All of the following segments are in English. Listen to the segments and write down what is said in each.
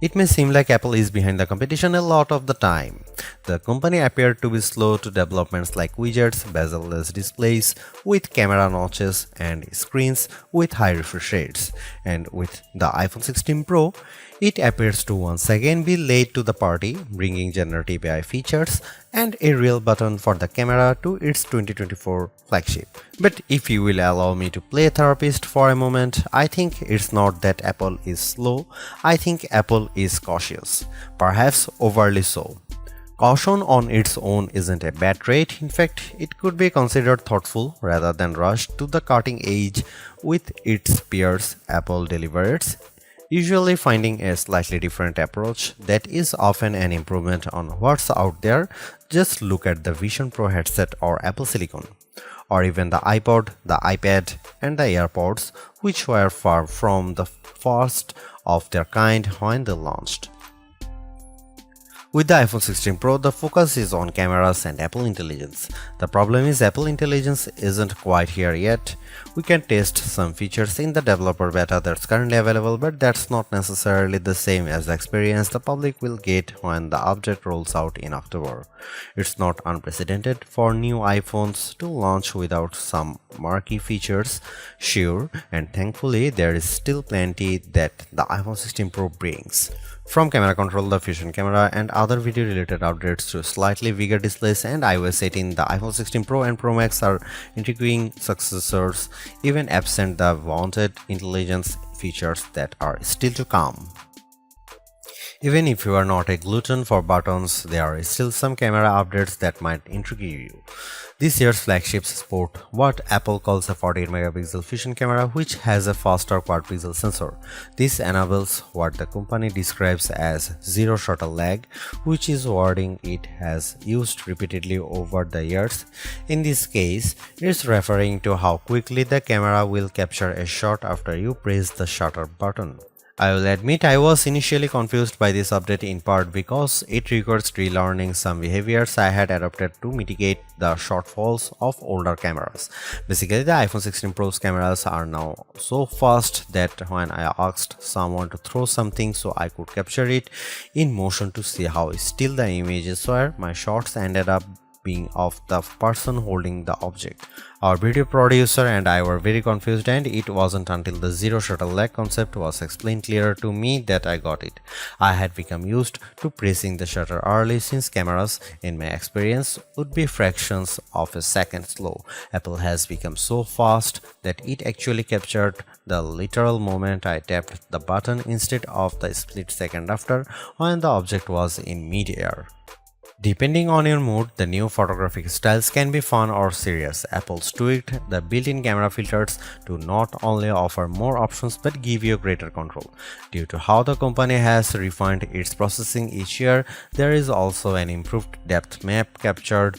It may seem like Apple is behind the competition a lot of the time. The company appeared to be slow to developments like widgets, bezel-less displays with camera notches and screens with high refresh rates. And with the iPhone 16 Pro, it appears to once again be late to the party, bringing generative AI features and a real button for the camera to its 2024 flagship. But if you will allow me to play therapist for a moment, I think it's not that Apple is slow, I think Apple is cautious, perhaps overly so. Caution on its own isn't a bad trait, in fact, it could be considered thoughtful rather than rushed to the cutting edge with its peers. Apple delivers, usually finding a slightly different approach that is often an improvement on what's out there. Just look at the Vision Pro headset or Apple Silicon, or even the iPod, the iPad, and the AirPods, which were far from the first of their kind when they launched. With the iPhone 16 Pro, the focus is on cameras and Apple Intelligence. The problem is Apple Intelligence isn't quite here yet. We can test some features in the developer beta that's currently available, but that's not necessarily the same as the experience the public will get when the update rolls out in October. It's not unprecedented for new iPhones to launch without some marquee features, sure, and thankfully there is still plenty that the iPhone 16 Pro brings. From camera control, the Fusion camera, and other video related updates to slightly bigger displays and iOS 18, the iPhone 16 Pro and Pro Max are intriguing successors, even absent the wanted intelligence features that are still to come. Even if you are not a glutton for buttons, there are still some camera updates that might intrigue you. This year's flagships sport what Apple calls a 48 megapixel Fusion camera, which has a faster quad pixel sensor. This enables what the company describes as zero shutter lag, which is wording it has used repeatedly over the years. In this case, it's referring to how quickly the camera will capture a shot after you press the shutter button. I will admit I was initially confused by this update, in part because it requires relearning some behaviors I had adopted to mitigate the shortfalls of older cameras. Basically, the iPhone 16 Pro's cameras are now so fast that when I asked someone to throw something so I could capture it in motion to see how still the images were, my shots ended up being of the person holding the object. Our video producer and I were very confused, and it wasn't until the zero shutter lag concept was explained clearer to me that I got it. I had become used to pressing the shutter early, since cameras, in my experience, would be fractions of a second slow. Apple has become so fast that it actually captured the literal moment I tapped the button instead of the split second after, when the object was in mid-air. Depending on your mood, the new photographic styles can be fun or serious. Apple's tweaked the built-in camera filters to not only offer more options but give you greater control. Due to how the company has refined its processing each year, there is also an improved depth map captured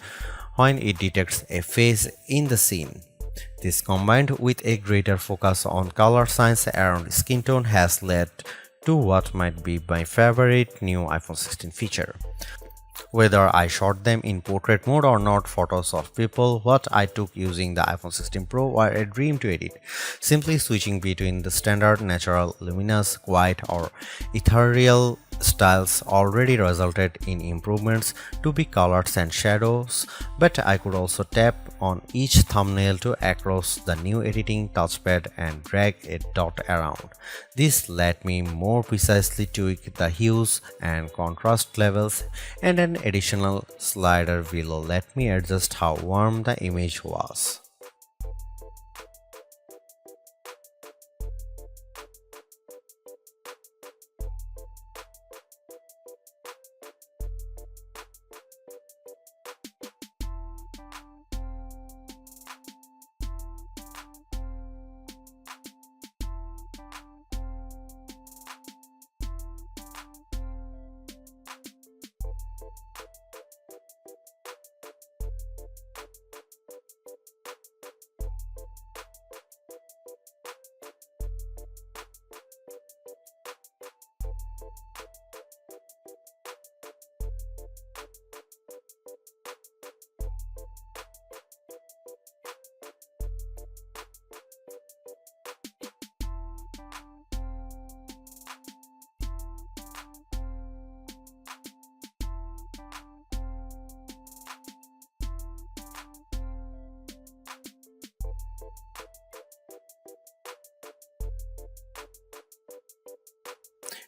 when it detects a face in the scene. This, combined with a greater focus on color science around skin tone, has led to what might be my favorite new iPhone 16 feature. Whether I shot them in portrait mode or not, photos of people what I took using the iPhone 16 Pro were a dream to edit. Simply switching between the standard, natural, luminous, quiet, or ethereal styles already resulted in improvements to be colors and shadows, but I could also tap on each thumbnail to access the new editing touchpad and drag a dot around. This let me more precisely tweak the hues and contrast levels, and an additional slider will let me adjust how warm the image was.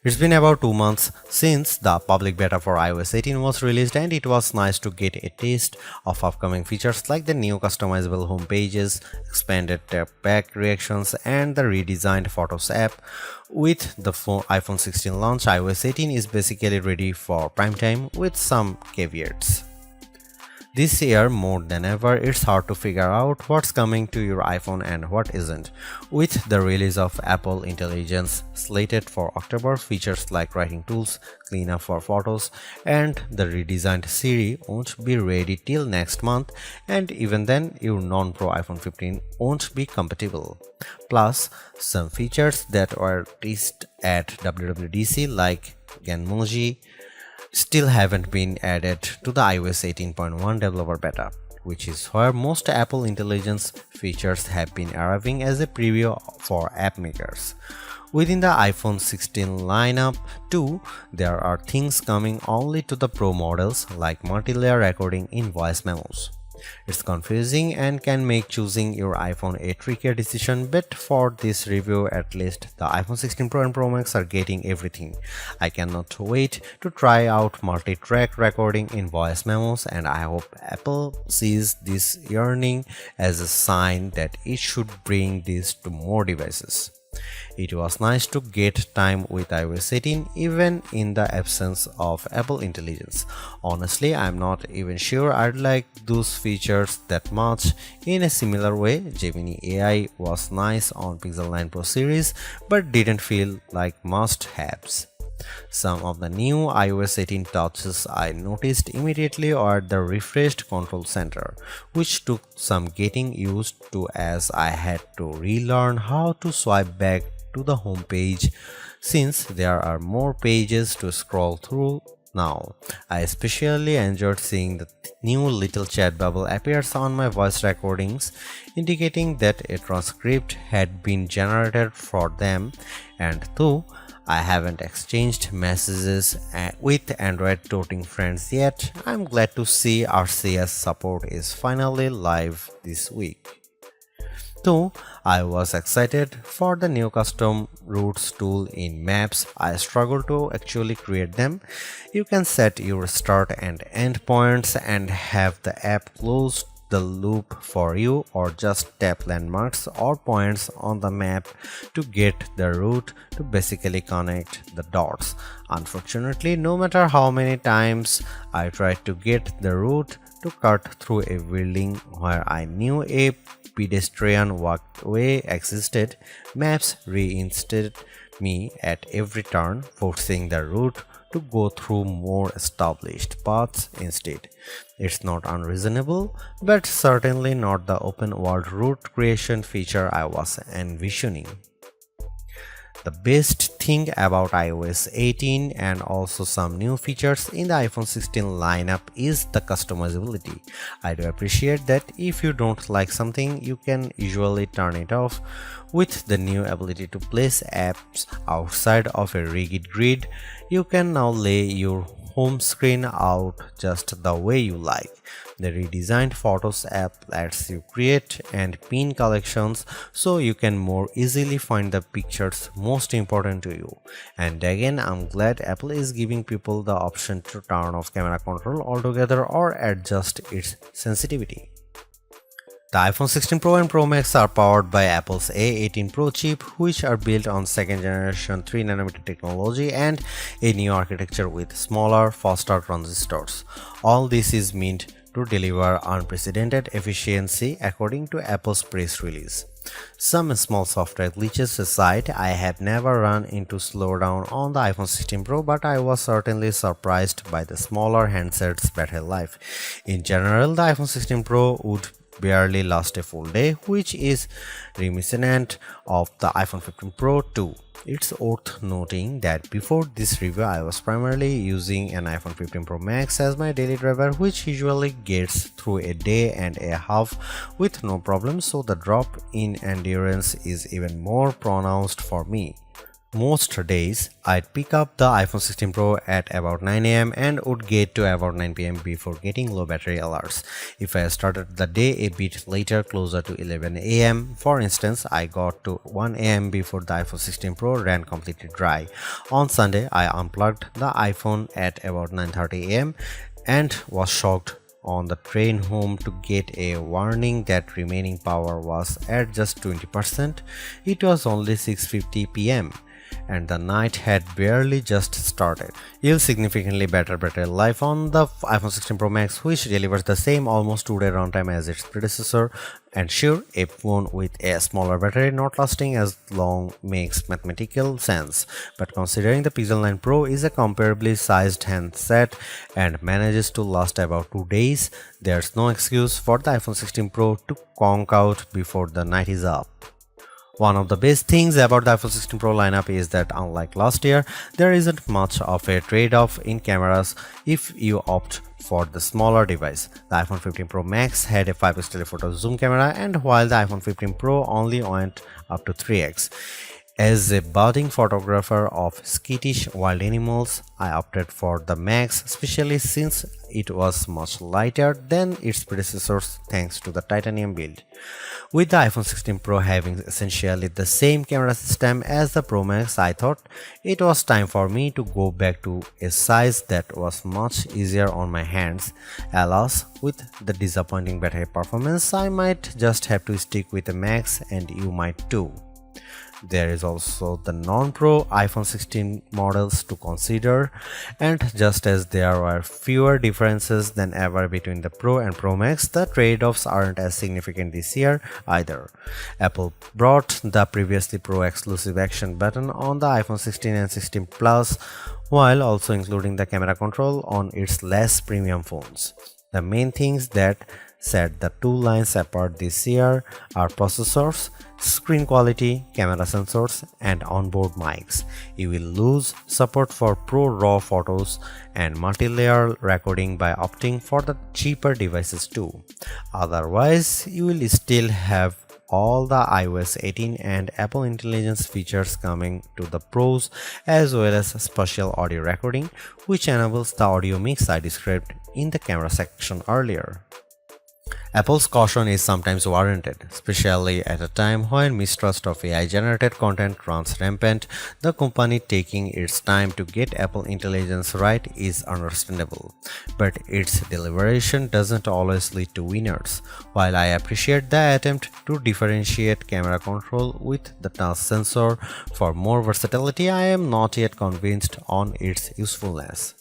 It's been about 2 months since the public beta for iOS 18 was released, and it was nice to get a taste of upcoming features like the new customizable home pages, expanded tap back reactions, and the redesigned Photos app. With the iPhone 16 launch, iOS 18 is basically ready for prime time with some caveats. This year, more than ever, it's hard to figure out what's coming to your iPhone and what isn't. With the release of Apple Intelligence slated for October, features like writing tools, cleanup for photos, and the redesigned Siri won't be ready till next month, and even then, your non-Pro iPhone 15 won't be compatible. Plus, some features that were teased at WWDC like Genmoji still haven't been added to the iOS 18.1 developer beta, which is where most Apple Intelligence features have been arriving as a preview for app makers. Within the iPhone 16 lineup too, there are things coming only to the Pro models like multi-layer recording in voice memos. It's confusing and can make choosing your iPhone a trickier decision, but for this review at least, the iPhone 16 Pro and Pro Max are getting everything. I cannot wait to try out multi-track recording in voice memos, and I hope Apple sees this yearning as a sign that it should bring this to more devices. It was nice to get time with iOS 18 even in the absence of Apple Intelligence. Honestly, I'm not even sure I'd like those features that much. In a similar way, Gemini AI was nice on Pixel 9 Pro series but didn't feel like must-haves. Some of the new iOS 18 touches I noticed immediately are the refreshed control center, which took some getting used to as I had to relearn how to swipe back to the home page since there are more pages to scroll through now. I especially enjoyed seeing the new little chat bubble appears on my voice recordings, indicating that a transcript had been generated for them, and though I haven't exchanged messages with Android toting friends yet, I'm glad to see RCS support is finally live this week. Though I was excited for the new custom routes tool in Maps, I struggle to actually create them. You can set your start and end points and have the app close the loop for you, or just tap landmarks or points on the map to get the route to basically connect the dots. Unfortunately, no matter how many times I tried to get the route to cut through a building where I knew a pedestrian walkway existed, Maps reinstated me at every turn, forcing the route to go through more established paths instead. It's not unreasonable, but certainly not the open world route creation feature I was envisioning. The best thing about iOS 18 and also some new features in the iPhone 16 lineup is the customizability. I do appreciate that if you don't like something, you can usually turn it off. With the new ability to place apps outside of a rigid grid, you can now lay your home screen out just the way you like. The redesigned Photos app lets you create and pin collections so you can more easily find the pictures most important to you. And again, I'm glad Apple is giving people the option to turn off camera control altogether or adjust its sensitivity. The iPhone 16 Pro and Pro Max are powered by Apple's A18 Pro chip, which are built on second generation 3nm technology and a new architecture with smaller, faster transistors. All this is meant to deliver unprecedented efficiency according to Apple's press release. Some small software glitches aside, I have never run into slowdown on the iPhone 16 Pro, but I was certainly surprised by the smaller handset's battery life. In general, the iPhone 16 Pro would barely last a full day, which is reminiscent of the iPhone 15 Pro too. It's worth noting that before this review, I was primarily using an iPhone 15 Pro Max as my daily driver, which usually gets through a day and a half with no problem, so the drop in endurance is even more pronounced for me. Most days, I'd pick up the iPhone 16 Pro at about 9 am and would get to about 9 pm before getting low battery alerts. If I started the day a bit later, closer to 11 am, for instance, I got to 1 am before the iPhone 16 Pro ran completely dry. On Sunday, I unplugged the iPhone at about 9:30 am and was shocked on the train home to get a warning that remaining power was at just 20%. It was only 6:50 pm. And the night had barely just started. You'll significantly better battery life on the iPhone 16 Pro Max, which delivers the same almost 2-day runtime as its predecessor. And sure, a phone with a smaller battery not lasting as long makes mathematical sense. But considering the Pixel 9 Pro is a comparably sized handset and manages to last about 2 days, there's no excuse for the iPhone 16 Pro to conk out before the night is up. One of the best things about the iPhone 16 Pro lineup is that unlike last year, there isn't much of a trade-off in cameras if you opt for the smaller device. The iPhone 15 Pro Max had a 5x telephoto zoom camera, and while the iPhone 15 Pro only went up to 3x. As a budding photographer of skittish wild animals, I opted for the Max, especially since it was much lighter than its predecessors thanks to the titanium build. With the iPhone 16 Pro having essentially the same camera system as the Pro Max, I thought it was time for me to go back to a size that was much easier on my hands. Alas, with the disappointing battery performance, I might just have to stick with the Max, and you might too. There is also the non-Pro iPhone 16 models to consider, and just as there are fewer differences than ever between the Pro and Pro Max, the trade-offs aren't as significant this year either. Apple brought the previously Pro exclusive action button on the iPhone 16 and 16 Plus, while also including the camera control on its less premium phones. The main things that set the two lines apart this year are processors, screen quality, camera sensors, and onboard mics. You will lose support for Pro RAW photos and multi-layer recording by opting for the cheaper devices too. Otherwise, you will still have all the iOS 18 and Apple Intelligence features coming to the Pros, as well as spatial audio recording, which enables the audio mix I described in the camera section earlier. Apple's caution is sometimes warranted, especially at a time when mistrust of AI-generated content runs rampant. The company taking its time to get Apple Intelligence right is understandable, but its deliberation doesn't always lead to winners. While I appreciate the attempt to differentiate camera control with the touch sensor for more versatility, I am not yet convinced on its usefulness.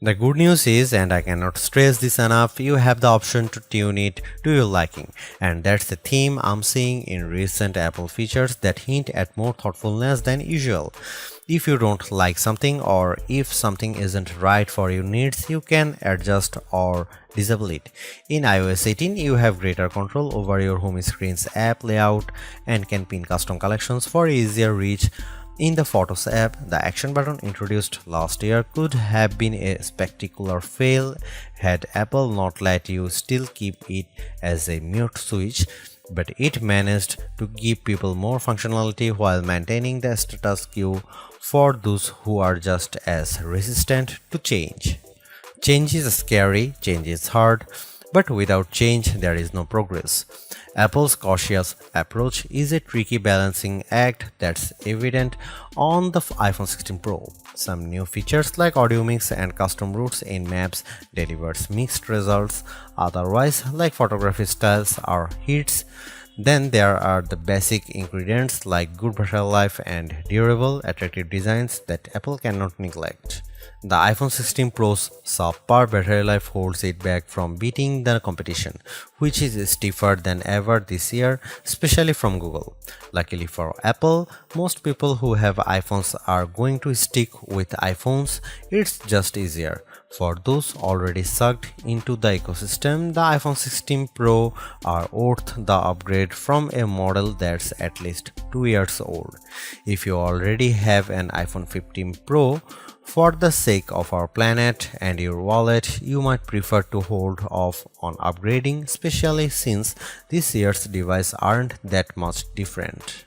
The good news is, and I cannot stress this enough, you have the option to tune it to your liking, and that's the theme I'm seeing in recent Apple features that hint at more thoughtfulness than usual. If you don't like something, or if something isn't right for your needs, you can adjust or disable it. In iOS 18, you have greater control over your home screen's app layout and can pin custom collections for easier reach. In the Photos app, the action button introduced last year could have been a spectacular fail had Apple not let you still keep it as a mute switch, but it managed to give people more functionality while maintaining the status quo for those who are just as resistant to change. Change is scary, change is hard, but without change there is no progress. Apple's cautious approach is a tricky balancing act that's evident on the iPhone 16 Pro. Some new features like audio mix and custom routes in maps delivers mixed results, otherwise like photography styles are hits. Then there are the basic ingredients like good battery life and durable, attractive designs that Apple cannot neglect. The iPhone 16 Pro's subpar battery life holds it back from beating the competition, which is stiffer than ever this year, especially from Google. Luckily for Apple, most people who have iPhones are going to stick with iPhones. It's just easier. For those already sucked into the ecosystem, the iPhone 16 Pro are worth the upgrade from a model that's at least 2 years old. If you already have an iPhone 15 Pro, for the sake of our planet and your wallet, you might prefer to hold off on upgrading, especially since this year's devices aren't that much different.